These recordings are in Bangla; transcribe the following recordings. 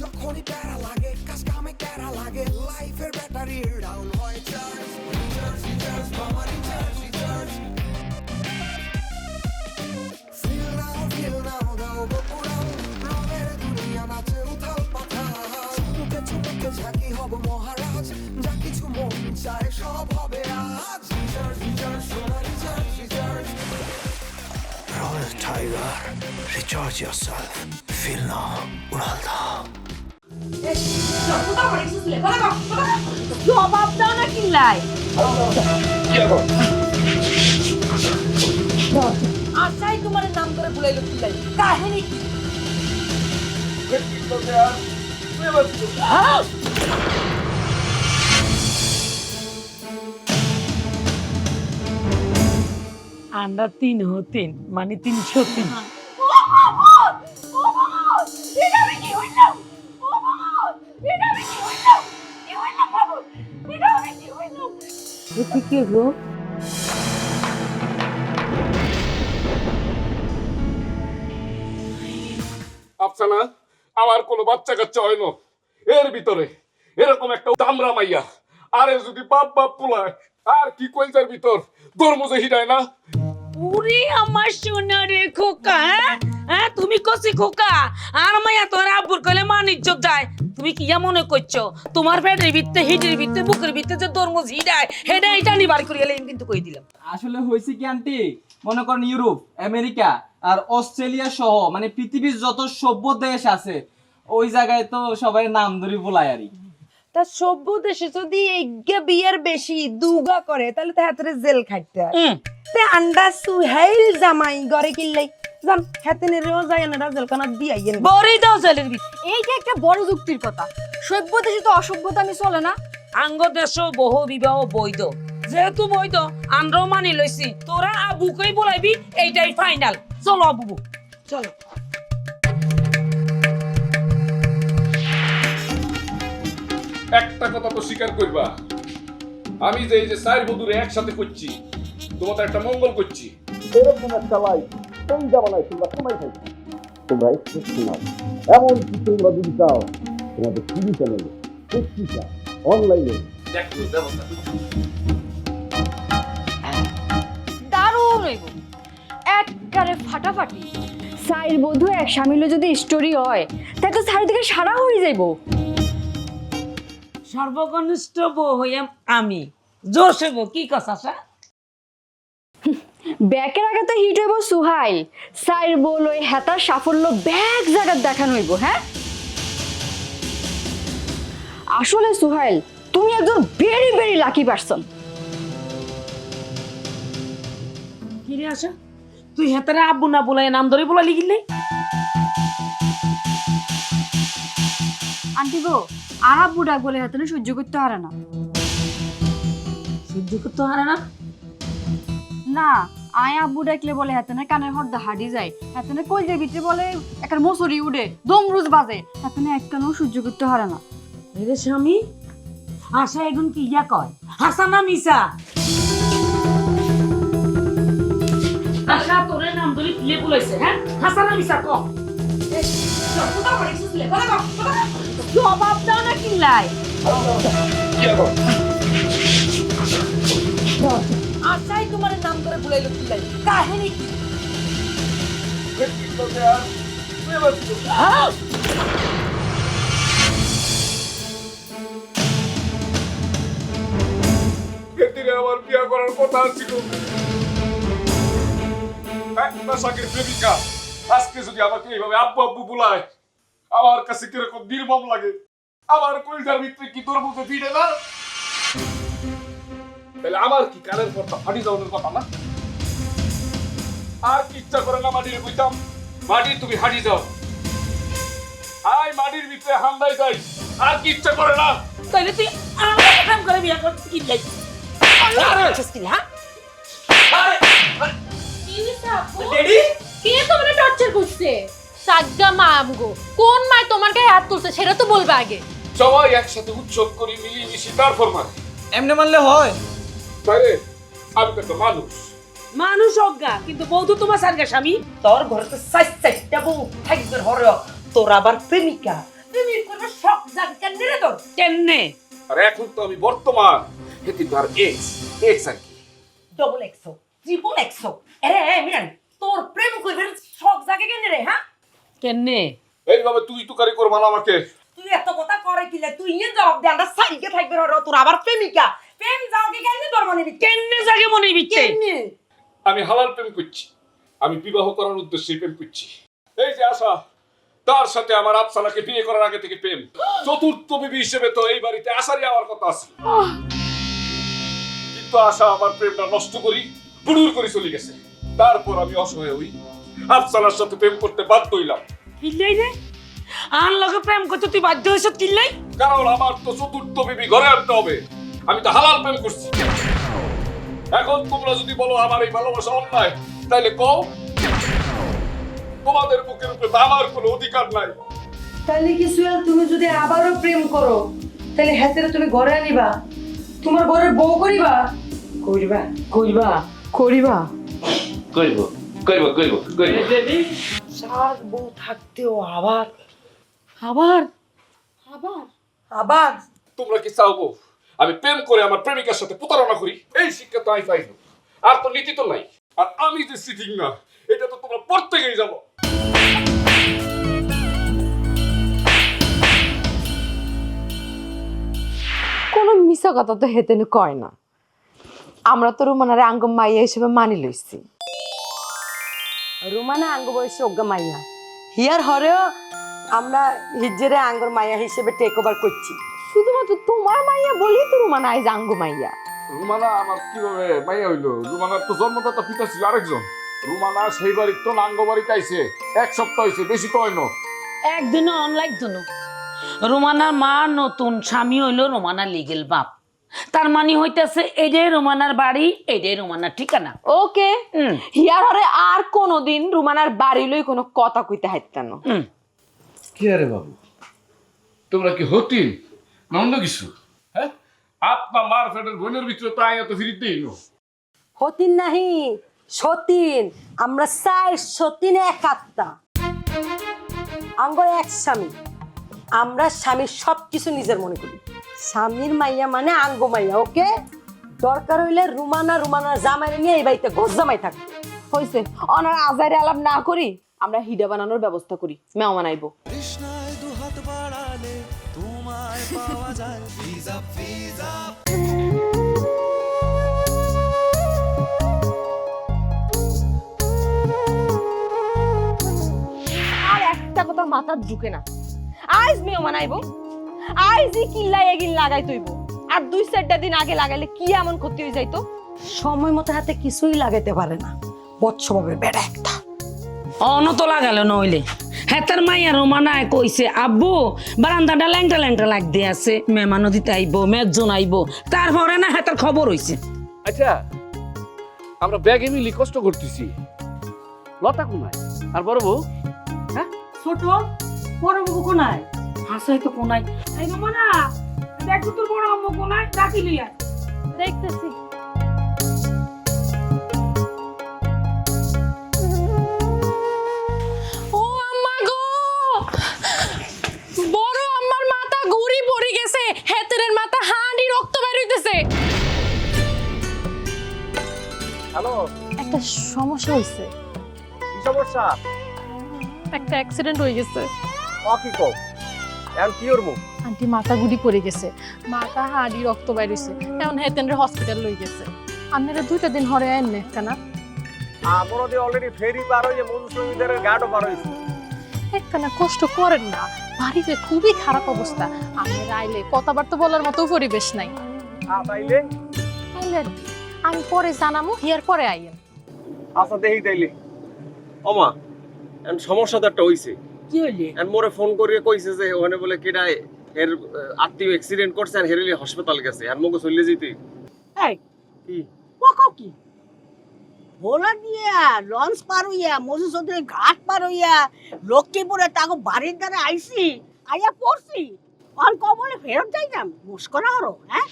যখনই প্যারা লাগে কাজ কামে প্যারা লাগে লাইফের ব্যাটারি ডাউন হয় চার্জ রিচার্জ মামা রিচার্জ ফিল নাও দাও বকুড়াও রঙের দুনিয়া নাচে উথাল পাথাল চুমুকে চুমুকে ঝাঁকি হব মহারাজ যা কিছু মন চায় সব হবে আজ রিচার্জ সোনা recharge Royal Tiger, recharge yourself. Feel now, উড়াল দাও। জবাব দাও না কিল্লাই আশাই তোমার নাম করে ভুলাইলো কিল্লাই কাহিনী কি अंडा 3 हो 3 माने 303 কি গো আফসানা আমার কোনো বাচ্চা কাচ্চা হয় না এর ভিতরে এরকম একটা দামরা মাইয়া আরে যদি বাপ বাপ পোলায় আর কি কইলজার ভিতর দরমজে হিডায় না উরে আমার সোনা রে খোকা হ্যাঁ তুমি কসি খোকা আর মাইয়া তোর আব্বুর কইলে মান ইজ্জত যায় তুমি কি মনে করছো তোমার পেটের ভিতরে হিটের ভিতরে বুকের ভিতরে যে তরমুজ হিডায় হেডা এটা নিবার করি এলে কিন্তু কই দিলাম আসলে হইছে কি আন্টি মনে করেন ইউরোপ আমেরিকা আর অস্ট্রেলিয়া সহ মানে পৃথিবীর যত সভ্য দেশ আছে ওই জায়গায় তো সবাই নাম ধরে বলায় আরই তা সভ্য দেশে যদি এইগা বিয়ার বেশি দুগা করে তাহলে তো হাতের জেল খাটতে হয় তে আন্ডা সুহাইল জামাই গরে কিল্লাই জান হাতে নেরেও যায় না জেল কানা দিয়াইয়েন বড়ই দাও জেলের ভিতরে এইটা একটা বড় যুক্তির কথা সভ্য দেশে তো অসভ্যতা আমি চলে না আঙ্গ দেশ বহু বিবাহ বৈধ যেহেতু বৈধ আমরাও মানি লইছি তোরা আবুকেই বলাইবি এইটাই ফাইনাল চলো আবু চলো একটা কথা তো স্বীকার করবা আমি যে এই যে চার বধুরে একসাথে করছি তোমাদের একটা মঙ্গল করছি এরকম একটা লাইফ কোন জামানায় তোমরা সময় খাইছো তোমরা একটু নাও এমন কি তোমরা যদি চাও তোমাদের টিভি চ্যানেলে পত্রিকা অনলাইনে দেখো ব্যবস্থা দারুণ হইব একবারে ফাটাফাটি সাইর বধূ এক স্বামীলে যদি স্টোরি হয় তাই তো চারিদিকে সারা হয়ে যাইব সর্বকনিষ্ঠ বউ হইয়াম আমি জোরসে বউ কি কথা ব্যাকের আগে তো হিট হইব সুহাইল সাইর বল ওই হেতার সাফল্য ব্যাগ জায়গার দেখানো হইব হ্যাঁ আসলে সুহাইল তুমি একজন ভেরি ভেরি লাকি পারসন কি রে আশা তুই হেতারে আব্বু না বলাই নাম ধরে বলা লিখিলে আন্টি গো আর আব্বু ডাক বলে হাতে সহ্য করতে পারে না সহ্য করতে পারে না না আয় আব্বু ডাকলে বলে হাতে না কানের হর্দা হাডি যায় হাতে না কলজের ভিতরে বলে একটা মসুরি উড়ে দমরুজ বাজে হাতে না এক কানেও সহ্য করতে পারে না রে স্বামী আশা এখন কি ইয়া কয় হাসা না মিসা আশা তোরে নাম ধরে কিলে বলাইছে হ্যাঁ হাসা না মিসা ক জবাব দাও না কিল্লাই আশাই তোমার নাম করে ভুলাইলো কিল্লাই কাহিনী কি এদিকে আমার বিয়ে করার কথা ছিল একটা সাকির প্রেমিকা আজকে যদি আমাকে এইভাবে আব্বু আব্বু বলায় আমার কাছে কিরকম নির্মম লাগে আমার কলিজার ভিতরে কি তোর মুখে ফিরে না তাহলে আমার কি কানের পর্দা ফাটি যাওয়ার কথা না আর কি ইচ্ছা করে না মাটির কইতাম মাটি তুমি হাঁটি যাও আয় মাটির ভিতরে হান্দাই যাই আর কি ইচ্ছা করে না তাইলে তুই আমার কাম করে বিয়া করতে কি যাই ড্যাডি কে তোমারে টর্চার করছে সাজ্জা মা আমগো কোন মা তোমার গায়ে হাত তুলছে সেটা তো বলবে আগে সবাই একসাথে উৎসব করি মিলিয়ে তারপর মানে এমনি মানলে হয় বাইরে আমি তো একটা মানুষ মানুষ অজ্ঞা কিন্তু বৌদ্ধ তোমার সারগা স্বামী তোর ঘরে তো সাইজ সাইজটা বউ থাকবে হর তোর আবার প্রেমিকা প্রেমিক করবে শখ জাগে কেন রে তোর? কেনে আর এখন তো আমি বর্তমান হেতি তো আর এক্স আর কি ডবল এক্সো, ট্রিপল এক্সো। আরে মিরান, তোর প্রেম করবে শখ জাগে কেন রে? হ্যাঁ, কেনে এইভাবে তুই তুকারি করবা না আমাকে। তুই এত কথা করে কিলে তুই ইয়ে জবাব দে, আমরা সাইকে থাকবে র তোর আবার প্রেমিকা প্রেম জাগে কেন তোর মনে বিচ্ছে? কেনে জাগে মনে বিচ্ছে কেন? আমি হালাল প্রেম করছি, আমি বিবাহ করার উদ্দেশ্যে প্রেম করছি। এই যে আশা, তার সাথে আমার আফসানাকে বিয়ে করার আগে থেকে প্রেম। চতুর্থ বিবি হিসেবে তো এই বাড়িতে আসারই আমার কথা আছে, কিন্তু আশা আমার প্রেমটা নষ্ট করি বুড়ুর করে চলে গেছে। তারপর আমি অসহায় হই, আফসানার সাথে প্রেম করতে বাধ্য হইলাম। কিল্লাই রে আর লগে প্রেম করতে তুই বাধ্য হইছ কিল্লাই? কারণ আমার তো চতুর্থ বিবি ঘরে আনতে হবে, আমি তো হালাল প্রেম করছি। এখন তোমরা যদি বলো আমার এই ভালোবাসা অন্যায়, তাইলে কও, তোমাদের বুকের উপরে তো আমার কোনো অধিকার নাই। তাহলে কি সুয়েল, তুমি যদি আবারও প্রেম করো তাহলে হাতেরে তুমি ঘরে আনিবা, তোমার ঘরের বউ করিবা? করিবা করিবা করিবা কইব কইব কইব কইব। সাত বউ থাকতেও আবার আবার আবার আবার তোমরা কি চাও আমি প্রেম করে আমার প্রেমিকার সাথে প্রতারণা করি? এই শিক্ষা তো আমি পাইনি, আর তো নীতি তো নাই। আর আমি যে সিটিং না, এটা তো তোমরা পড়তে গিয়ে যাবো। কোনো মিছা কথা তো হেতেনে কয় না। আমরা তো রুমানারে আঙ্গ মাইয়া হিসেবে মানি লইছি। রুমানা আঙ্গ বয়সে অজ্ঞা মাইয়া, হিয়ার হরেও আমরা হিজেরে আঙ্গর মাইয়া হিসেবে টেক ওভার করছি। শুধুমাত্র তোমার মাইয়া বলি তো রুমানা আইজ আঙ্গ মাইয়া। রুমানা আমার কিভাবে মাইয়া হইলো? রুমানার তো জন্মদাতা পিতা ছিল আরেকজন। রুমানা সেই বাড়ির তো নাঙ্গ বাড়িতে আইছে 1 সপ্তাহ হয়েছে, বেশি তো হয় না। একদিনও অনলাইক দুনো রোমানার মা নতুন স্বামী হইল রোমানার লিগেল বাপ। তার মানে হইতেছে এটাই রোমানার বাড়ি, এটাই রোমানার ঠিকানা। ওকে, হিয়ার হরে আর কোনোদিন রুমানার বাড়ি লই কোনো কথা কইতে হাইতাম না। কি আরে বাবু, তোমরা কি হতিন না অন্য কিছু? হ্যাঁ, আপনার মার ফেটের বোনের ভিতরে তো আয়া তো ফিরিতেই নো। হতিন নাহি সতীন, আমরা চাই সতীন এক আত্মা, আঙ্গর এক স্বামী। আমরা স্বামীর সবকিছু নিজের মনে করি। স্বামীর মাইয়া মানে আঙ্গ মাইয়া। ওকে, দরকার হইলে রুমানার জামাই নিয়ে এই বাড়িতে ঘর জামাই থাকবে। হইছে, অনার আজারে আলাপ না করি আমরা হিডা বানানোর ব্যবস্থা করি, মেহমান আইবো। তৃষ্ণায় দুহাত বাড়ালে তোমায় পাওয়া যায় ভিজা ভিজা। আর একটা কথা মাথার ঢুকে না, আইজ মেহমান আইবো, আইজই কিল্লাই এগিল লাগাই তৈব। আর 2-4টা দিন আগে লাগাইলে কি এমন ক্ষতি হয়ে যাইতো? সময় মতো হাতে কিছুই লাগাইতে পারে না, বৎসভাবে বেড়া একটা। অনত লাগালো নইলে হ্যাঁ তার মাইয়া রোমানায় কইছে আব্বু বারান্দাটা ল্যাংটা ল্যাংটা লাগ দিয়ে আছে, মেহমানও দিতে আইবো, মেজন আইবো। তারপরে না হ্যাঁ তার খবর হইছে। আচ্ছা, আমরা ব্যাগে মিলি কষ্ট করতেছি, লতা কোনায় আর বড় বউ? ছোট বড় বউ কোনায়? হাসাই তো কোনায়। এই রোমানা দেখো তোর বড় আম্মু কোনায়, ডাকি লইয়া। দেখতেছি। ও আম্মা গো, বড় আম্মার মাথা ঘুরি পড়ে গেছে, হেতেরের মাথা হাঁড়ি রক্ত বের হইতেছে। হ্যালো, একটা সমস্যা হইছে, কি সমস্যা? একটা অ্যাক্সিডেন্ট হয়ে গেছে। কি কও? এখন কি করবো? আন্টি মাথা ঘুরি পড়ে গেছে, মাথা হাঁড়ি রক্ত বের হইছে, এখন হেতেনরে হসপিটাল লই গেছে। আপনারা 2টা দিন হরে আইন না কেন? আমরা দিয়ে অলরেডি ফেরি পার হয়ে মধুসূদনের ঘাটও পার হয়েছি। একখানা কষ্ট করেন না, বাড়িতে খুবই খারাপ অবস্থা। আপনারা আইলে কথাবার্তা বলার মতো পরিবেশ নাই। তাইলে আইলে আর কি, আমি পরে জানামু, হিয়ার পরে আইয়েন। আচ্ছা দেখি তাইলে। ওমা, এখন সমস্যা তো একটা হইছে। কি হইলে? আর মোরে ফোন করে কইছে যে ওখানে বলে কেডা এর আত্মীয় অ্যাক্সিডেন্ট করছে আর হেরেলি হাসপাতাল গেছে, আর মগো চলে যেতে। এই কি পকাও কি ভোলা দিয়া লঞ্চ পার হইয়া মধুসূদনের ঘাট পার হইয়া লক্ষ্মীপুরে তাকে বাড়ির দ্বারা আইছি, আইয়া পড়ছি, আর কবলে ফেরত যাইতাম মুস্করা হরো। হ্যাঁ,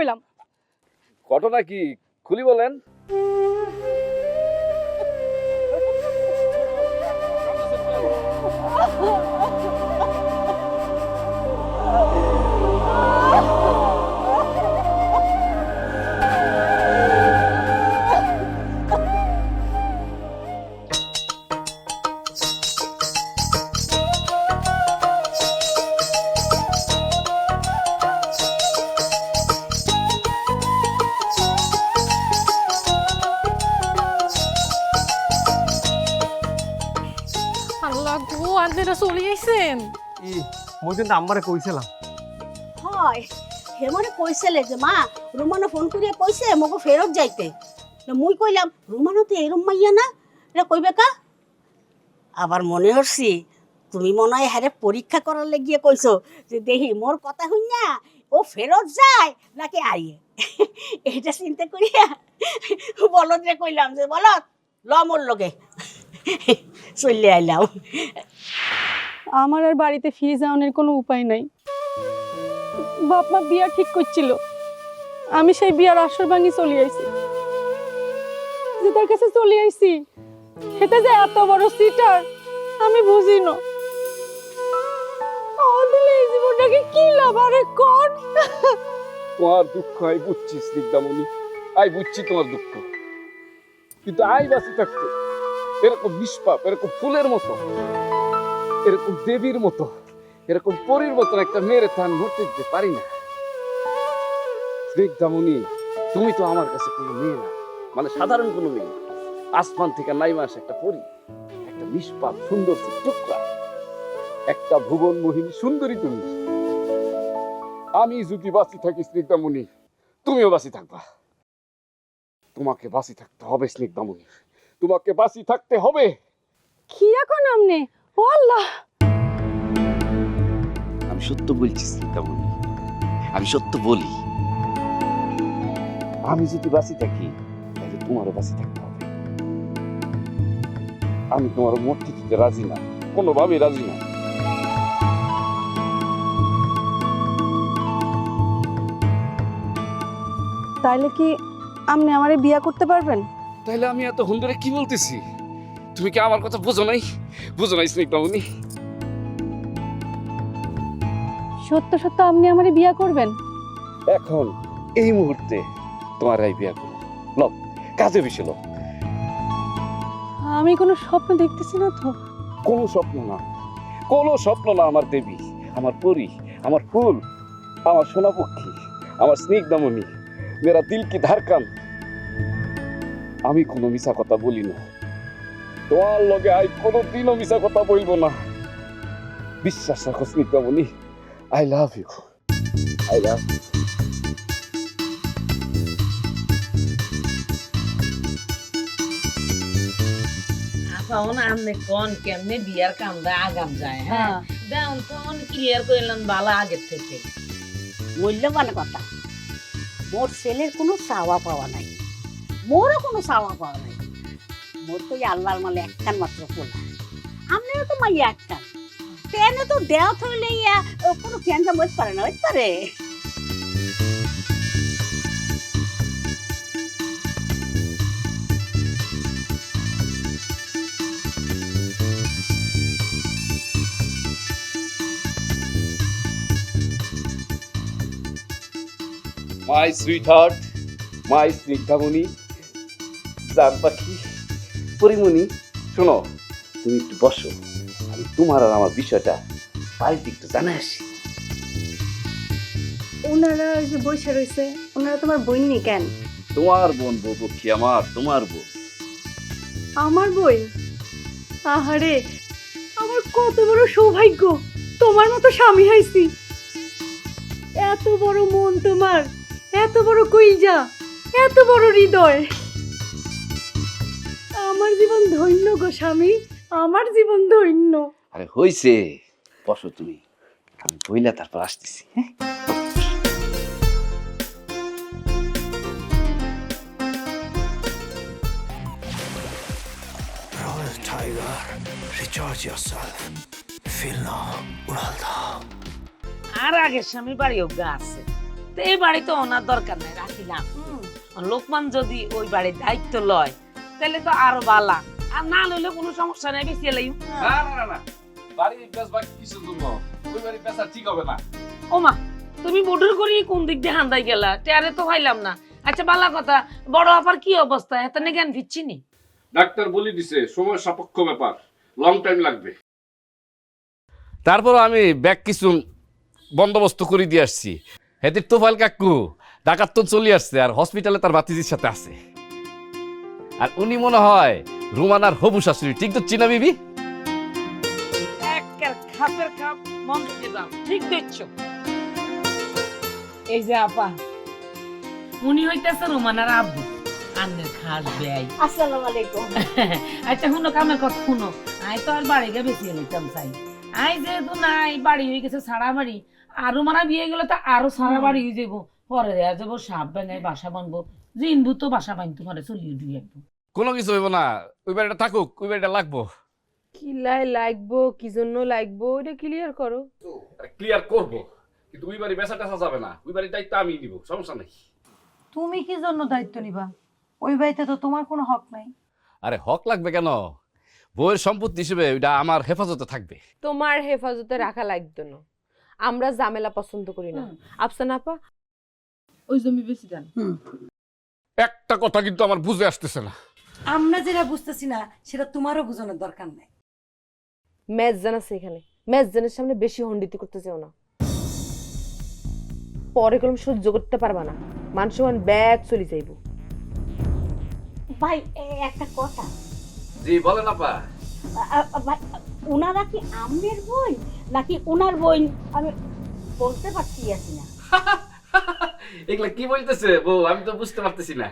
কইলাম। ঘটনা কি খুলি বলেন? আল্লাহ গো, আন্নেরা চলে আইছেন। মই কিন্তু আম্মারে কইছিলাম। হয় হে মনে কইছিলে যে মা রুমানো ফোন করিয়া কইছে মগো ফেরত যাইতে। মুই কইলাম রুমানো তো এরম মাইয়া না, এটা কইবে কা? আবার মনে হচ্ছি তুমি মনে হয় হ্যারে পরীক্ষা করার লেগিয়ে কইছো যে দেখি মোর কথা হই না ও ফেরত যায় নাকি আইয়ে। এটা চিন্তা করিয়া বলদ রে কইলাম যে বলদ ল মোর লগে চলে আইলাম। আমার আর বাড়িতে ফিরে যাওয়ার কোনো উপায় নাই। বাপ মা বিয়া ঠিক করছিল, আমি সেই বিয়ার আসর ভাঙি চলে আইছি। যে তার কাছে চলে আইছি সেটা যে এত বড় সিটার আমি বুঝি না। দিলে এই জীবনটাকে কি লাভ আরে কোন? তোমার দুঃখ আই বুঝছি স্নিগ্ধামণি, আই বুঝছি তোমার দুঃখ, কিন্তু আই বাঁচি থাকতে এরকম নিষ্পাপ, এরকম ফুলের মতো, এরকম দেবীর মতো, এরকম পরীর মতো একটা মেয়ের থান মরতে দিতে পারি না। স্নিগ্ধামণি, তুমি তো আমার কাছে কোনো মেয়ে না, মানে সাধারণ কোনো মেয়ে না। আসমান থেকে নাইমা আসে একটা পরী, একটা নিষ্পাপ সুন্দর টুকরা, একটা ভুবন মোহিনী সুন্দরী তুমি। আমি যদি বাঁচি থাকি স্নিগ্ধামণি, তুমিও বাঁচি থাকবা। তোমাকে বাঁচি থাকতে হবে স্নিগ্ধামণি, তোমাকে বাঁচি থাকতে হবে। কি এখন আমনে? ও আল্লাহ, আমি সত্য বলছি স্নিগ্ধামণি, আমি সত্য বলি। আমি যদি বাঁচি থাকি তাহলে তোমারও বাঁচি থাকতে হবে। আমি তোমার মরতে দিতে রাজি না, কোনোভাবেই রাজি না। তাইলে কি আপনি আমারে বিয়া করতে পারবেন? তাহলে আমি এত হুন্ডরে কি বলতেছি? তুমি কি আমার কথা বুঝো নাই? বুঝো নাই স্নিগ্ধামণি? সত্য সত্য আপনি আমারে বিয়া করবেন? এখন এই মুহূর্তে তোমার এই বিয়া করো। লও, কাজে বেশি লও। আমি কোনো স্বপ্ন দেখতেছি না তো? কোনো স্বপ্ন না, কোনো স্বপ্ন না। আমার দেবী, আমার পরী, আমার ফুল, আমার সোনাপক্ষী, আমার স্নিগ্ধামণি, মেরা দিল কি ধারকান। আমি কোনো মিছা কথা বলি না, তোমার লগে আই কোনোদিনও মিছা কথা বলবো না। বিশ্বাস রাখো Snigdhamoni, I love you, I love you. এখন আমনে কোন কেমনে বিয়ার কামটা আগাম যায়? হ্যাঁ দেন কোন ক্লিয়ার করলেন ভালো আগের থেকে। মূল্যবান কথা, মোর ছেলের কোনো চাওয়া পাওয়া নাই, মোরও কোনো চাওয়া পাওয়া নাই। মোর তো এই আল্লাহর মালে একটান মাত্র পোলা, আপনারও তো মাইয়া একটান। তেনে তো দেওয়া থইলে ইয়া কোনো ক্যান্সার বইতে পারে না, হইতে পারে। মাই সুইট হার্ট, মাই স্নিগ্ধামণি, জান পাখি, পরিমণি, শোনো, তুমি একটু বসো, আমি তোমার আর আমার বিষয়টা বাড়িতে একটু জানাই আসি। ওনারা যে বসে রয়েছে, ওনারা তোমার বোন নি কেন? তোমার বোন বউ পক্ষী আমার, তোমার বোন। আমার বই? আহারে, আমার কত বড় সৌভাগ্য, তোমার মতো স্বামী হাইছি। এত বড় মন তোমার, এত বড় কইজা, এত বড় হৃদয়। আমার জীবন ধন্য গো স্বামী, আমার জীবন ধন্য। আরে হইছে, বসো তুমি, আমি বইলা তারপর আসতেছি। হ্যাঁ, Royal Tiger, recharge yourself. Feel now, উড়াল দাও। আর আগের স্বামী বাড়ি অজ্ঞা আছে, তো এই বাড়ি তো ওনার দরকার নাই, রাখিলাম। লোকমান যদি ওই বাড়ির দায়িত্ব লয় তাহলে তো আরো বালা, আর না লইলে কোনো সমস্যা নাই, বেশি এলাই। না না না না, বাড়ি বেচবা কিসের জন্য? ওই বাড়ি বেচা ঠিক হবে না। ওমা, তুমি বর্ডার করি কোন দিক দিয়ে হান্দাই গেলা, টেয়ারে তো পাইলাম না। আচ্ছা বালা কথা, বড় আপার কি অবস্থা? এত জ্ঞান ফিরছি নি? ডাক্তার বলে দিছে সময় সাপেক্ষ ব্যাপার, লং টাইম লাগবে। তারপর আমি ব্যাগ কিছু বন্দোবস্ত করে দিয়ে আসছি। হেতির তোফাইল কাকু ডাকাত তো চলে আসছে, আর হসপিটালে তার ভাতিজির সাথে আছে। আর উনি মনে হয় রুমানার হবু শাশুড়ি, ঠিক তো চিনা বিবি? একের খাপের খাপ মন থেকে দাও, ঠিক দেখছো। এই যে আপা, উনি হইতেছে রোমানার আব্বু, আন্নের খাস বেয়াই। আসসালামু আলাইকুম। আচ্ছা শুনো, কামের কথা শুনো। আই তো আর বাড়ি গিয়ে বেশি এলাইতাম চাই। আই যেহেতু নাই, বাড়ি হয়ে গেছে সারা বাড়ি, আর রোমানা বিয়ে গেলে তো আরো সারা বাড়ি হয়ে যাবো। পরে দেয়া যাবো সাপ ভেঙাই বাসা বানবো, জিনবু তো বাসা বানতে পারে, চলিয়ে দিয়ে একদম। কোনো কিছু হইব না, ওই বাড়িটা থাকুক, ওই বাড়িটা লাগবো। কিলাই লাগবো, কি জন্য লাগবো এটা ক্লিয়ার করো। ক্লিয়ার করব, কিন্তু ওই বাড়ি বেচা টেচা যাবে না, ওই বাড়ির দায়িত্ব আমি নিব, সমস্যা নেই। তুমি কি জন্য দায়িত্ব নিবা? ওই বাড়িতে তো তোমার কোনো হক নাই। আরে হক লাগবে কেন? বউয়ের সম্পত্তি হিসেবে ওইটা আমার হেফাজতে থাকবে। তোমার হেফাজতে রাখা লাগতো না, আমরা ঝামেলা পছন্দ করি না। আফসানা আপা, ওই জমি বেশি দেন। একটা কথা কিন্তু আমার বুঝে আসতেছে না। আমরা যেটা বুঝতেছি না সেটা তোমারও বুঝানোর দরকার নাই। মেজজান আছে এখানে, মেজজানের সামনে বেশি হন্ডিতি করতে চাও না, পরে কলম সহ্য করতে পারবা না, মানুষমান ব্যাগ চলে যাইব। ভাই একটা কথা, জি বলেন আপা। ভাই ওনারা কি আমের বই নাকি ওনার বই আমি বলতে পারছি না। এগুলা কি বলতেছে বউ? আমি তো বুঝতে পারতেছি না।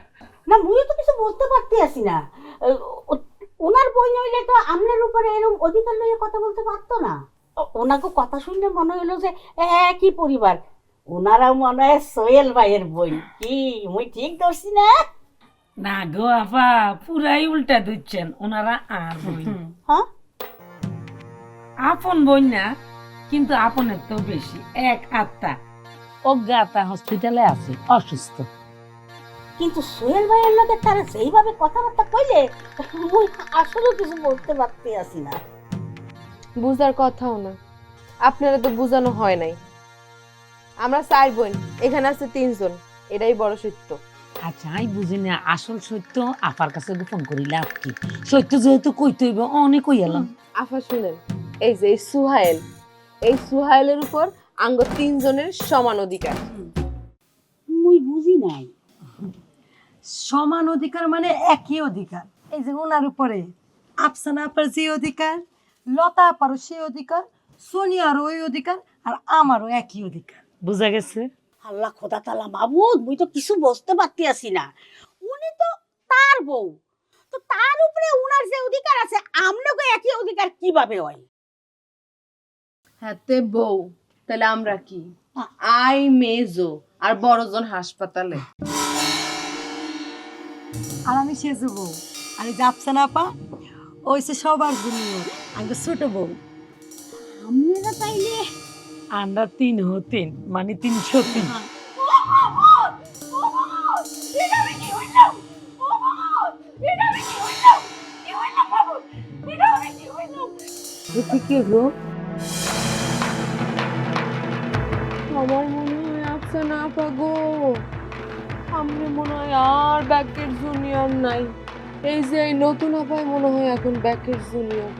না মুই তো কিছু বলতে পারছি না। ওনার বই নইলে তো আমনের উপরে এরকম অধিকার লইয়ে কথা বলতে পারতো না। ওনাকে কথা শুনলে মনে হইলো যে একই পরিবার। ওনারা মনে হয় সোহেল ভাইয়ের বই। কি মুই ঠিক ধরছি না? না গো আপা, পুরাই উল্টা দিচ্ছেন। ওনারা আর বই, হ্যাঁ আপন বই না, কিন্তু আপনের তো বেশি। এক আত্মা অজ্ঞাতা হসপিটালে আছে, অসুস্থ। কিন্তু সোহেল ভাইয়ের লগে তারা যেইভাবে কথাবার্তা কইলে মুই আসলে কিছু বলতে পারছি না। বুঝার কথাও না, আপনারা তো বুঝানো হয় নাই। আমরা 4 বোন, এখানে আছে 3 জন, এটাই বড় সত্য। আচ্ছা আমি বুঝি না, আসল সত্য আপার কাছে গোপন করি লাভ কি? সত্য যেহেতু কইতে হইব, অনেক কই এলাম। আফা শুনেন, এই যে এই সুহাইলের উপর আঙ্গ 3 জনের সমান অধিকার। মুই বুঝি নাই। সমান অধিকার মানে একই অধিকার। এই যে ওনার উপরে আফসানা আপার যে অধিকার, লতা আপারও সেই অধিকার, সোনিয়ারও ওই অধিকার, আর আমারও একই অধিকার। বুঝা গেছে? আল্লাহ খোদা তাআলা মাবুদ, মুই তো কিছু বুঝতে পারছি না। উনি তো তার বউ, তো তার উপরে উনার যে অধিকার আছে আমনকে একই অধিকার কিভাবে হয়? হাতে বউ, তাহলে আমরা কি? আই মেজো আর বড়জন হাসপাতালে। আর আমি সেজু বউ, আর এই যে আফসানা আপা ওইসে সবার জুনিয়র, আমি ছোট বউ। আমরা তাইলে আমরা 3 হতেন, মানে 303। কি গো? আমার মনে হয় আফসানা আপা গো, আমরা মনে হয় আর ব্যাকের জুনিয়র নাই। এই যে এই নতুন আপায় মনে হয় এখন ব্যাকের জুনিয়র।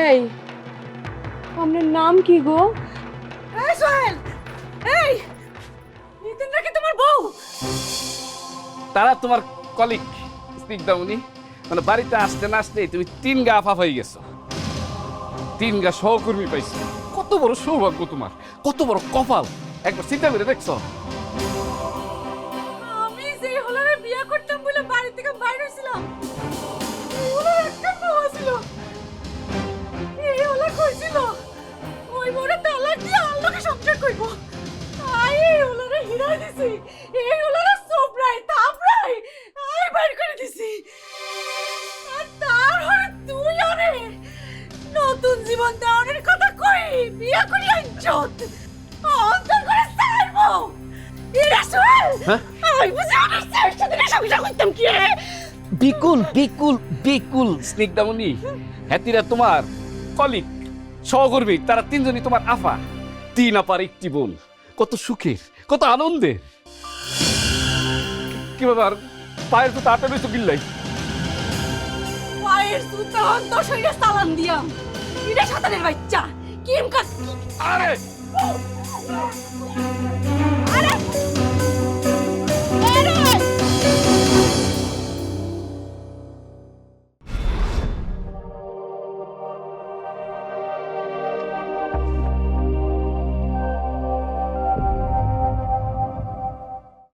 এই আপনার নাম কি গো? এই সোহেল, এই নিতিনরা কি তোমার বউ? তারা তোমার কলিগ স্নিগ্ধামণি, মানে বাড়িতে আসতে না আসতে তুমি 3 গা আফাফ হয়ে গেছো, 3 গা সহকর্মী পাইছো। কত বড় সৌভাগ্য তোমার, কত বড় কপাল, একবার চিন্তা করে দেখছো? আমি যে হলারে বিয়ে করতাম বলে বাড়ি থেকে বাইরে হইছিলাম, এই হলার একটা বউ ছিল। এই হলা কইছিল ওই বড় তালাক দিয়ে আল্লাহকে সংসার করব। এই হলারে হিরাই দিছি, এই হলারে সোপরাই তাপরাই আই বাইর করে দিছি। আর তার হরে তুই আরে নতুন জীবন দেওয়ার কথা কই বিয়ে করি আইছত অন্তর করে ছাড়বো। এরা ওই বুঝে আমার সাথে নেশা করতাম কি রে? বিকুল বিকুল বিকুল স্নিগ্ধামণি, হ্যাতিরা তোমার কলিগ সহকর্মী, তারা তিনজনই তোমার আফা। 3 আপার একটি বোন, কত সুখের, কত আনন্দের। কি ব্যাপার, পায়ের তো তাটা রয়েছে গিল্লাই? পায়ের জুতা অন্তর শরীরে সালাম দিয়াম। এটা সাতানের বাচ্চা কিম কাজ। আরে আরে